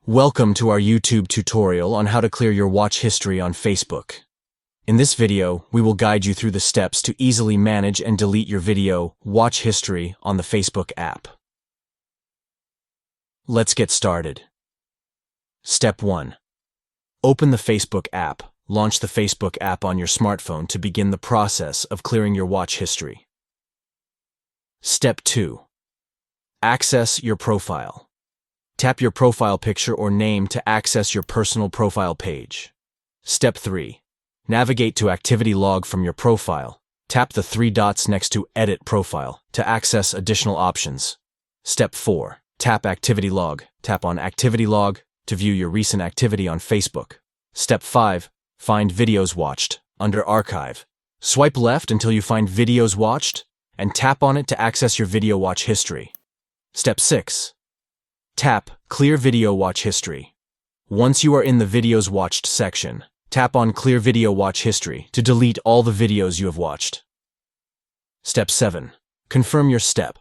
Welcome to our YouTube tutorial on how to clear your watch history on Facebook. In this video, we will guide you through the steps to easily manage and delete your video watch history on the Facebook app. Let's get started. Step 1. Open the Facebook app. Launch the Facebook app on your smartphone to begin the process of clearing your watch history. Step 2. Access your profile. Tap your profile picture or name to access your personal profile page. Step 3. Navigate to Activity Log from your profile. Tap the three dots next to Edit Profile to access additional options. Step 4. Tap Activity Log. Tap on Activity Log to view your recent activity on Facebook. Step 5. Find Videos Watched under Archive. Swipe left until you find Videos Watched and tap on it to access your video watch history. Step 6. Tap Clear Video Watch History. Once you are in the Videos Watched section, tap on Clear Video Watch History to delete all the videos you have watched. Step 7. Confirm your step.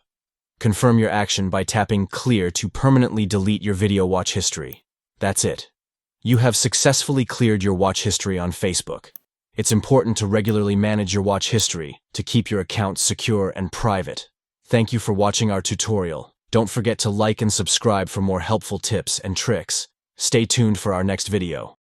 Confirm your action by tapping Clear to permanently delete your video watch history. That's it. You have successfully cleared your watch history on Facebook. It's important to regularly manage your watch history to keep your account secure and private. Thank you for watching our tutorial. Don't forget to like and subscribe for more helpful tips and tricks. Stay tuned for our next video.